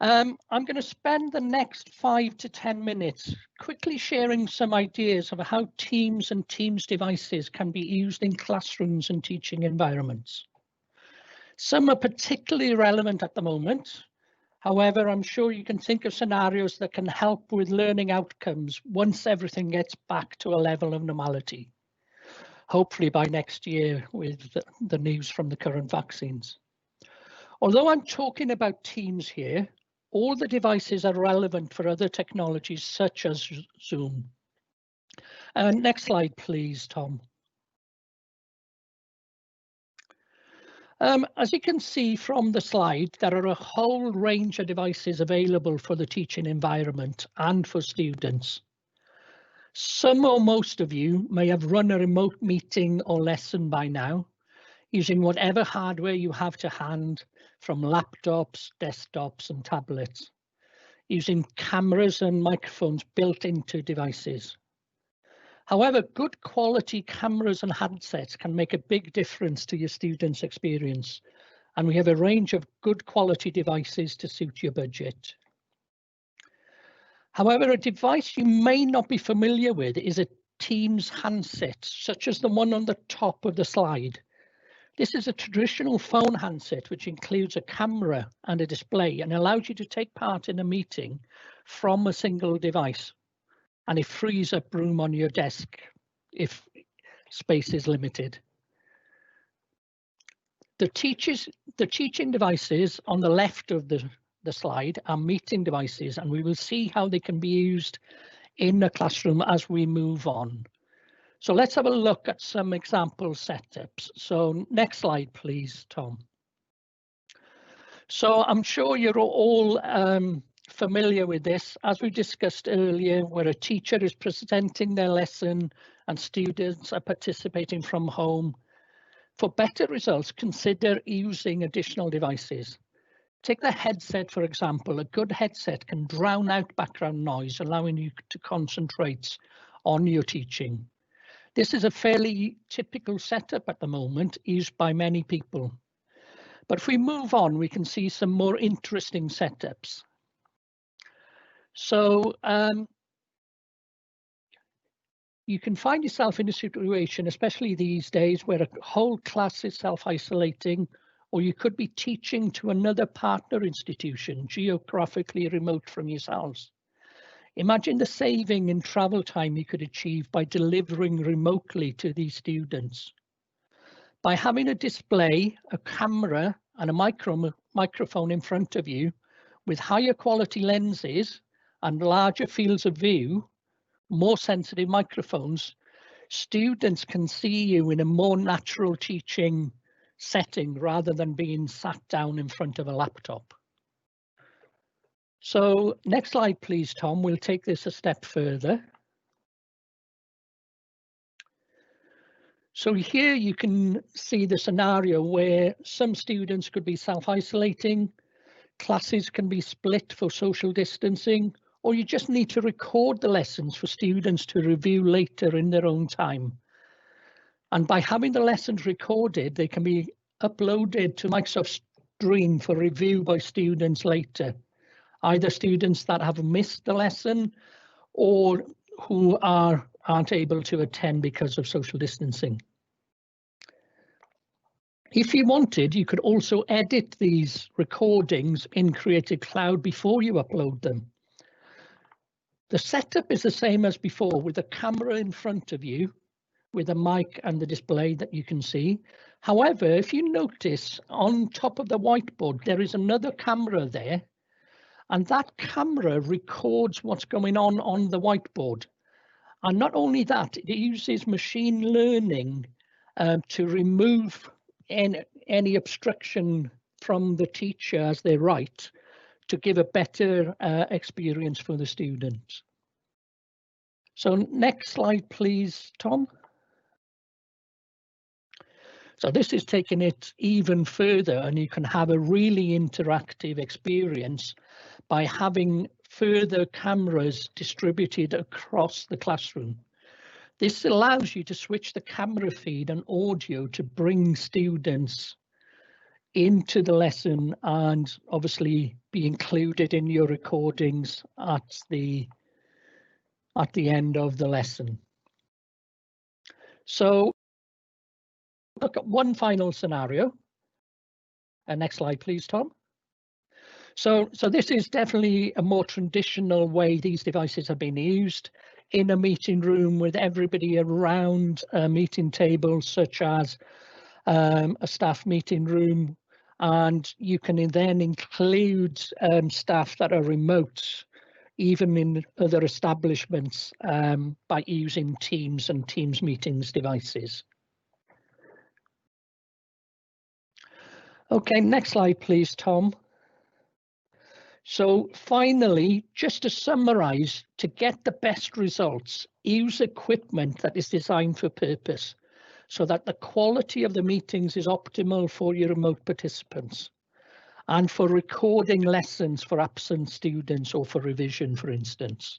I'm going to spend the next 5 to 10 minutes quickly sharing some ideas of how Teams and Teams devices can be used in classrooms and teaching environments. Some are particularly relevant at the moment. However, I'm sure you can think of scenarios that can help with learning outcomes once everything gets back to a level of normality, hopefully by next year with the news from the current vaccines. Although I'm talking about Teams here, all the devices are relevant for other technologies such as Zoom. Next slide, please, Tom. As you can see from the slide, there are a whole range of devices available for the teaching environment and for students. Some or most of you may have run a remote meeting or lesson by now, using whatever hardware you have to hand, from laptops, desktops and tablets, using cameras and microphones built into devices. However, good quality cameras and handsets can make a big difference to your students' experience, and we have a range of good quality devices to suit your budget. However, a device you may not be familiar with is a Teams handset, such as the one on the top of the slide. This is a traditional phone handset which includes a camera and a display and allows you to take part in a meeting from a single device. And it frees up room on your desk if space is limited. The teaching devices on the left of the slide are meeting devices, and we will see how they can be used in the classroom as we move on. So let's have a look at some example setups. So next slide, please, Tom. So I'm sure you're all familiar with this, as we discussed earlier, where a teacher is presenting their lesson and students are participating from home. For better results, consider using additional devices. Take the headset, for example. A good headset can drown out background noise, allowing you to concentrate on your teaching. This is a fairly typical setup at the moment, used by many people. But if we move on, we can see some more interesting setups. So you can find yourself in a situation, especially these days, where a whole class is self-isolating, or you could be teaching to another partner institution geographically remote from yourselves. Imagine the saving in travel time you could achieve by delivering remotely to these students. By having a display, a camera, and a microphone in front of you with higher quality lenses and larger fields of view, more sensitive microphones, students can see you in a more natural teaching setting rather than being sat down in front of a laptop. So next slide, please, Tom. We'll take this a step further. So here you can see the scenario where some students could be self-isolating, classes can be split for social distancing, or you just need to record the lessons for students to review later in their own time. And by having the lessons recorded, they can be uploaded to Microsoft Stream for review by students later, either students that have missed the lesson or who aren't able to attend because of social distancing. If you wanted, you could also edit these recordings in Creative Cloud before you upload them. The setup is the same as before, with a camera in front of you, with a mic and the display that you can see. However, if you notice on top of the whiteboard, there is another camera there, and that camera records what's going on the whiteboard. And not only that, it uses machine learning to remove any obstruction from the teacher as they write, to give a better experience for the students. So next slide, please, Tom. So this is taking it even further, and you can have a really interactive experience by having further cameras distributed across the classroom. This allows you to switch the camera feed and audio to bring students into the lesson and obviously be included in your recordings at the end of the lesson. So look at one final scenario. Next slide, please, Tom. So this is definitely a more traditional way these devices have been used in a meeting room with everybody around a meeting table, such as a staff meeting room. And you can then include staff that are remote, even in other establishments, by using Teams and Teams meetings devices. Okay, next slide, please, Tom. So finally, just to summarize, to get the best results, use equipment that is designed for purpose so that the quality of the meetings is optimal for your remote participants and for recording lessons for absent students or for revision, for instance.